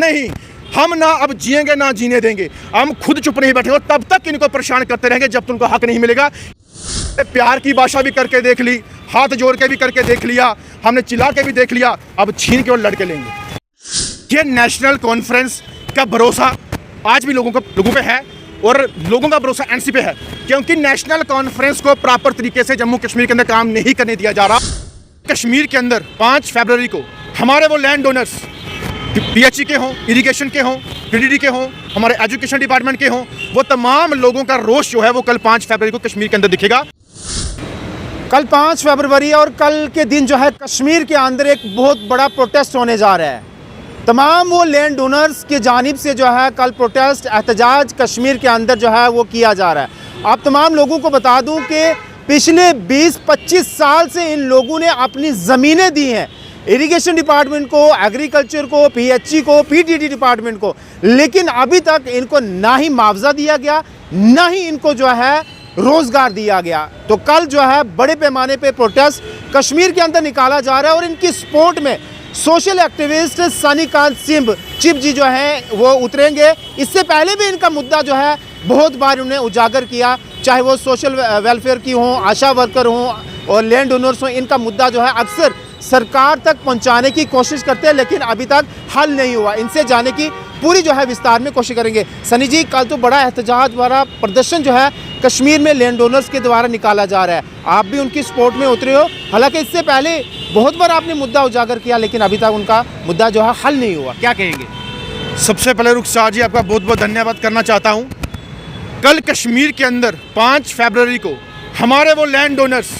नहीं, हम ना अब जिएंगे ना जीने देंगे। हम खुद चुप नहीं बैठे और तब तक इनको परेशान करते रहेंगे जब तक उनको हक नहीं मिलेगा। प्यार की भाषा भी करके देख ली, हाथ जोड़ के भी करके देख लिया, हमने चिल्ला के भी देख लिया, अब छीन के और लड़के लेंगे। ये नेशनल कॉन्फ्रेंस का भरोसा आज भी लोगों पे है और लोगों का भरोसा एनसी पे है, क्योंकि नेशनल कॉन्फ्रेंस को प्रॉपर तरीके से जम्मू कश्मीर के अंदर काम नहीं करने दिया जा रहा। कश्मीर के अंदर 5 फरवरी को हमारे वो लैंड डोनर्स पीएचई के हों, इरिगेशन के हों, पीडीडी के हों, हमारे एजुकेशन डिपार्टमेंट के हों, वो तमाम लोगों का रोष जो है वो कल 5 फरवरी को कश्मीर के अंदर दिखेगा। कल 5 फरवरी और कल के दिन जो है कश्मीर के अंदर एक बहुत बड़ा प्रोटेस्ट होने जा रहा है। तमाम वो लैंड डोनर्स की जानिब से जो है कल प्रोटेस्ट एहतजाज कश्मीर के अंदर जो है वो किया जा रहा है। आप तमाम लोगों को बता दूं कि पिछले 20-25 साल से इन लोगों ने अपनी ज़मीनें दी हैं इरिगेशन डिपार्टमेंट को, एग्रीकल्चर को, पीएचई को, पीडीडी डिपार्टमेंट को, लेकिन अभी तक इनको ना ही मुआवजा दिया गया, ना ही इनको जो है रोज़गार दिया गया। तो कल जो है बड़े पैमाने पे प्रोटेस्ट कश्मीर के अंदर निकाला जा रहा है और इनकी सपोर्ट में सोशल एक्टिविस्ट सनीकांत सिंह चिप जी जो हैं वो उतरेंगे। इससे पहले भी इनका मुद्दा जो है बहुत बार उन्हें उजागर किया, चाहे वो सोशल वेलफेयर की हों, आशा वर्कर हों और लैंड डोनर्स हों, इनका मुद्दा जो है अक्सर सरकार तक पहुंचाने की कोशिश करते हैं, लेकिन अभी तक हल नहीं हुआ। इनसे जाने की पूरी जो है विस्तार में कोशिश करेंगे। सनी जी, कल तो बड़ा एहतजाज वाला प्रदर्शन जो है कश्मीर में लैंड डोनर्स के द्वारा निकाला जा रहा है, आप भी उनकी सपोर्ट में उतरे हो। हालांकि इससे पहले बहुत बार आपने मुद्दा उजागर किया, लेकिन अभी तक उनका मुद्दा जो है हल नहीं हुआ, क्या कहेंगे? सबसे पहले रुखसार जी आपका बहुत बहुत धन्यवाद करना चाहता हूँ। कल कश्मीर के अंदर 5 फरवरी को हमारे वो लैंड डोनर्स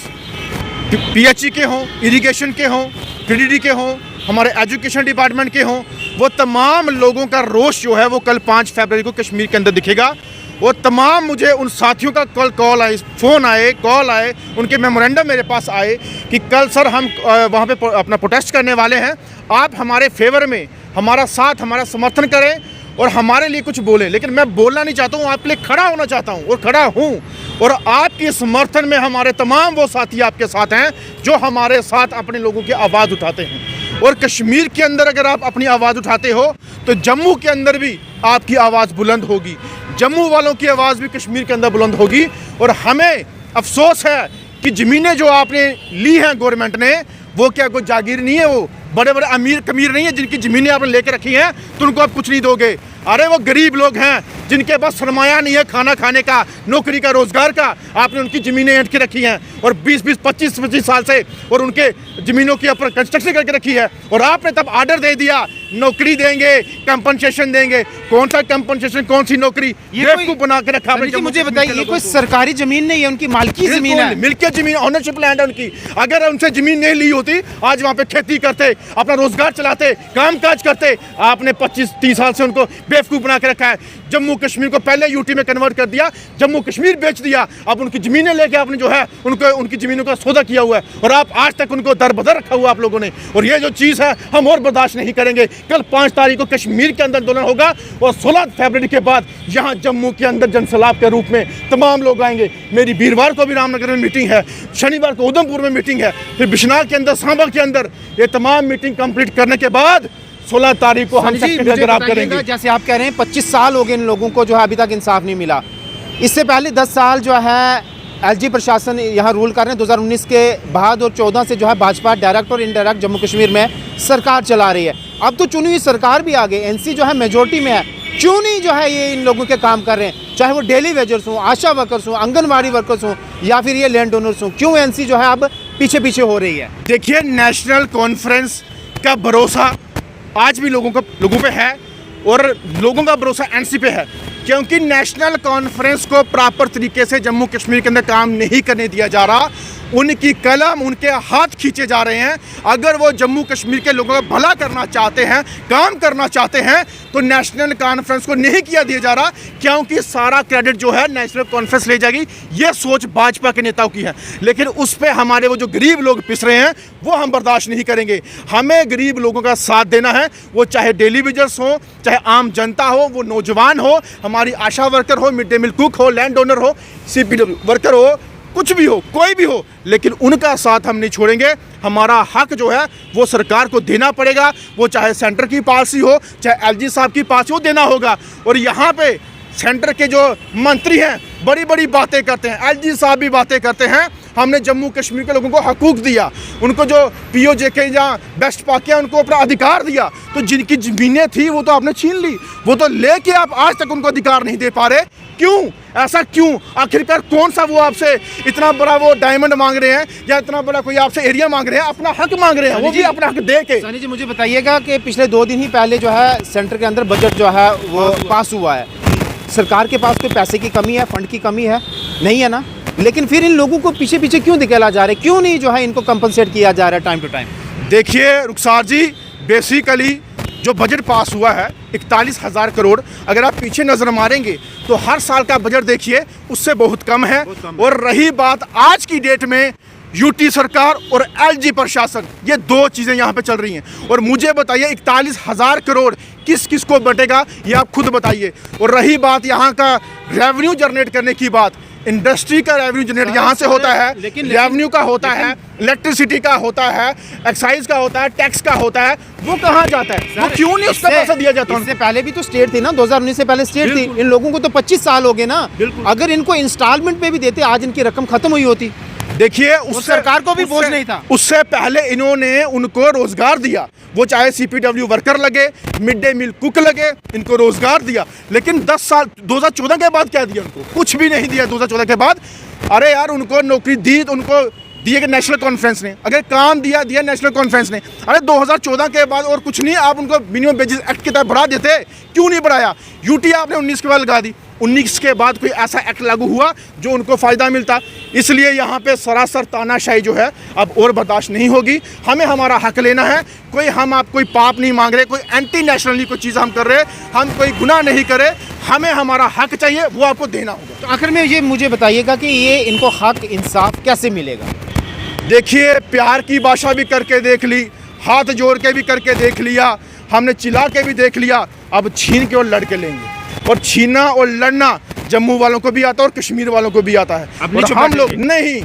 पीएचई के हों, इरिगेशन के हों, पीडीडी के हों, हमारे एजुकेशन डिपार्टमेंट के हों, वो तमाम लोगों का रोष जो है वो कल 5 फरवरी को कश्मीर के अंदर दिखेगा। वो तमाम मुझे उन साथियों का कॉल आए, फ़ोन आए, कॉल आए, उनके मेमोरेंडम मेरे पास आए कि कल सर हम वहाँ पे अपना प्रोटेस्ट करने वाले हैं, आप हमारे फेवर में हमारा साथ, हमारा समर्थन करें और हमारे लिए कुछ बोलें। लेकिन मैं बोलना नहीं चाहता हूँ, आपके लिए खड़ा होना चाहता हूँ और खड़ा हूँ। और आपके समर्थन में हमारे तमाम वो साथी आपके साथ हैं जो हमारे साथ अपने लोगों की आवाज़ उठाते हैं। और कश्मीर के अंदर अगर आप अपनी आवाज़ उठाते हो तो जम्मू के अंदर भी आपकी आवाज़ बुलंद होगी, जम्मू वालों की आवाज़ भी कश्मीर के अंदर बुलंद होगी। और हमें अफसोस है कि ज़मीनें जो आपने ली हैं गवर्नमेंट ने, वो क्या कोई जागीर नहीं है, वो बड़े बड़े अमीर कमीर नहीं है जिनकी ज़मीनें आपने लेके रखी हैं तो उनको आप कुछ नहीं दोगे। अरे वो गरीब लोग हैं जिनके पास सरमाया नहीं है खाना खाने का, नौकरी का, रोज़गार का, आपने उनकी ज़मीनें ऐंठ के रखी हैं और 20-20, 25-25 साल से और उनके ज़मीनों की ऊपर कंस्ट्रक्शन करके रखी है। और आपने तब आर्डर दे दिया नौकरी देंगे, कंपनसेशन देंगे। कौन सा कंपनसेशन, कौन सी नौकरी, ये बना के रखा आपने? मुझे बताइए, ये कोई सरकारी ज़मीन नहीं है, उनकी मालकी ज़मीन है, मिल्कियत ज़मीन, ऑनरशिप लैंड है उनकी। अगर उनसे ज़मीन नहीं ली होती आज वहाँ पे खेती करते, अपना रोज़गार चलाते, काम काज करते। आपने 25-30 साल से उनको बेवकूफ़ बना के रखा है। जम्मू कश्मीर को पहले यूटी में कन्वर्ट कर दिया, जम्मू कश्मीर बेच दिया, अब उनकी ज़मीनें लेके आपने जो है उनको उनकी ज़मीनों का सौदा किया हुआ है और आप आज तक उनको दरबदर रखा हुआ आप लोगों ने। और ये जो चीज़ है हम और बर्दाश्त नहीं करेंगे। कल 5 तारीख को कश्मीर के अंदर आंदोलन होगा और 16 फरवरी के बाद यहाँ जम्मू के अंदर जनसैलाब के रूप में तमाम लोग आएंगे। मेरी वीरवार को भी रामनगर में मीटिंग है, शनिवार को उधमपुर में मीटिंग है, फिर बिश्नाह के अंदर, सांबा के अंदर। ये तमाम मीटिंग कंप्लीट करने के बाद 16 तारीख को हम आप करेंगे। जैसे आप कह रहे हैं 25 साल हो गए इन लोगों को जो है अभी तक इंसाफ नहीं मिला। इससे पहले 10 साल जो है एलजी प्रशासन यहाँ रूल कर रहे हैं। 2019 के बाद और 14 से जो है भाजपा डायरेक्ट और इनडायरेक्ट जम्मू कश्मीर में सरकार चला रही है। अब तो चुनी हुई सरकार भी आ गई, एनसी जो है मेजोरिटी में है, क्यों नहीं जो है ये इन लोगों के काम कर रहे हैं, चाहे वो डेली वेजर्स हों, आशा वर्कर्स हों, आंगनबाड़ी वर्कर्स हों या फिर ये लैंड डोनर्स हों, क्यों एनसी जो है अब पीछे पीछे हो रही है? देखिए, नेशनल कॉन्फ्रेंस का भरोसा आज भी लोगों पे है और लोगों का भरोसा एनसी पे है, क्योंकि नेशनल कॉन्फ्रेंस को प्रॉपर तरीके से जम्मू कश्मीर के अंदर काम नहीं करने दिया जा रहा। उनकी कलम, उनके हाथ खींचे जा रहे हैं। अगर वो जम्मू कश्मीर के लोगों का भला करना चाहते हैं, काम करना चाहते हैं, तो नेशनल कॉन्फ्रेंस को नहीं किया दिया जा रहा, क्योंकि सारा क्रेडिट जो है नेशनल कॉन्फ्रेंस ले जाएगी। ये सोच भाजपा के नेताओं की है, लेकिन उस पर हमारे वो जो गरीब लोग पिस रहे हैं वो हम बर्दाश्त नहीं करेंगे। हमें गरीब लोगों का साथ देना है, वो चाहे डेली वेजर्स हो, चाहे आम जनता हो, वो नौजवान हो, हमारी आशा वर्कर हो, मिड डे मील कुक हो, लैंड डोनर हो, CPW वर्कर हो, कुछ भी हो, कोई भी हो, लेकिन उनका साथ हम नहीं छोड़ेंगे। हमारा हक जो है वो सरकार को देना पड़ेगा, वो चाहे सेंटर की पॉलिसी हो, चाहे एलजी साहब की पॉलिसी हो, देना होगा। और यहाँ पे सेंटर के जो मंत्री हैं बड़ी बड़ी बातें करते हैं, एलजी साहब भी बातें करते हैं, हमने जम्मू कश्मीर के लोगों को हकूक दिया, उनको जो पीओजे के जहाँ बेस्ट पा किया उनको अपना अधिकार दिया, तो जिनकी ज़मीनें थी वो तो आपने छीन ली, वो तो लेके आप आज तक उनको अधिकार नहीं दे पा रहे। क्यों? ऐसा क्यों? आखिरकार कौन सा वो आपसे इतना बड़ा वो डायमंड मांग रहे हैं या इतना बड़ा कोई आपसे एरिया मांग रहे हैं? अपना हक मांग रहे हैं, वो भी अपना हक दे के। सनी जी मुझे बताइएगा कि पिछले 2 दिन ही पहले जो है सेंटर के अंदर बजट जो है वो पास हुआ है। सरकार के पास कोई पैसे की कमी है, फंड की कमी है? नहीं है ना। लेकिन फिर इन लोगों को पीछे पीछे क्यों निकाला जा रहा है? क्यों नहीं जो है इनको कंपनसेट किया जा रहा है टाइम टू टाइम? देखिए रुखसार जी, बेसिकली जो बजट पास हुआ है 41,000 करोड़, अगर आप पीछे नज़र मारेंगे तो हर साल का बजट देखिए उससे बहुत कम है। और रही बात आज की डेट में यूटी सरकार और एलजी प्रशासन, ये 2 चीज़ें यहाँ पे चल रही हैं। और मुझे बताइए 41,000 करोड़ किस किस को बटेगा, ये आप खुद बताइए। और रही बात यहाँ का रेवेन्यू जनरेट करने की बात, इंडस्ट्री का रेवेन्यू जनरेट यहाँ से होता है, रेवेन्यू का होता है, इलेक्ट्रिसिटी का होता है, एक्साइज का होता है, टैक्स का होता है, वो कहाँ जाता है? वो क्यों नहीं उसका पैसा दिया जाता? इससे पहले भी तो स्टेट थी ना, 2019 से पहले स्टेट थी। इन लोगों को तो 25 साल हो गए ना। अगर इनको इंस्टॉलमेंट पे भी देते आज इनकी रकम खत्म हुई होती। देखिए उस सरकार को भी बोझ नहीं था। उससे पहले इन्होंने उनको रोजगार दिया, वो चाहे सीपीडब्ल्यू वर्कर लगे, मिड डे मील कुक लगे, इनको रोजगार दिया। लेकिन 10 साल 2014 के बाद क्या दिया उनको? कुछ भी नहीं दिया 2014 के बाद। अरे यार उनको नौकरी दी तो उनको दिए नेशनल कॉन्फ्रेंस ने, अगर काम दिया नेशनल कॉन्फ्रेंस ने। अरे 2014 के बाद और कुछ नहीं, आप उनको मिनिमम वेजेस एक्ट के तहत बढ़ा देते, क्यों नहीं बढ़ाया? यूटी आपने 19 के बाद लगा दी, 19 के बाद कोई ऐसा एक्ट लागू हुआ जो उनको फ़ायदा मिलता? इसलिए यहाँ पे सरासर तानाशाही जो है अब और बर्दाश्त नहीं होगी। हमें हमारा हक लेना है। कोई पाप नहीं मांग रहे, कोई एंटी नेशनली कोई चीज़ हम कर रहे, हम कोई गुनाह नहीं करे, हमें हमारा हक चाहिए, वो आपको देना होगा। तो आखिर में ये मुझे बताइएगा कि ये इनको हक इंसाफ कैसे मिलेगा? देखिए प्यार की भाषा भी करके देख ली, हाथ जोड़ के भी करके देख लिया, हमने चिल्ला के भी देख लिया, अब छीन के और लड़ के लेंगे। और छीनना और लड़ना जम्मू वालों को भी आता है और कश्मीर वालों को भी आता है। और हम लोग नहीं,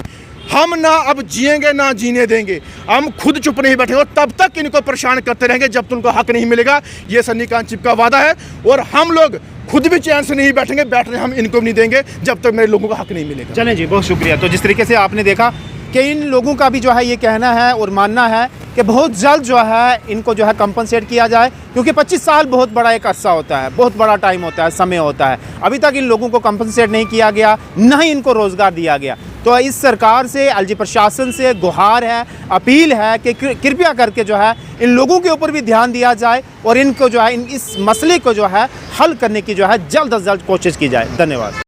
हम ना अब जिएंगे ना जीने देंगे, हम खुद चुप नहीं बैठेंगे और तब तक इनको परेशान करते रहेंगे जब तक उनको हक नहीं मिलेगा। ये सन्नी कांचिप का वादा है। और हम लोग खुद भी चैन से नहीं बैठेंगे, बैठने हम इनको नहीं देंगे जब तक मेरे लोगों को हक नहीं मिलेगा। चलें जी, बहुत शुक्रिया। तो जिस तरीके से आपने देखा कि इन लोगों का भी जो है ये कहना है और मानना है कि बहुत जल्द जो है इनको जो है कंपनसेट किया जाए, क्योंकि 25 साल बहुत बड़ा एक अरसा होता है, बहुत बड़ा टाइम होता है, समय होता है। अभी तक इन लोगों को कंपनसेट नहीं किया गया, ना ही इनको रोज़गार दिया गया। तो इस सरकार से, एलजी प्रशासन से गुहार है, अपील है कि कृपया करके जो है इन लोगों के ऊपर भी ध्यान दिया जाए और इनको जो है इस मसले को जो है हल करने की जो है जल्द अज जल्द कोशिश की जाए। धन्यवाद।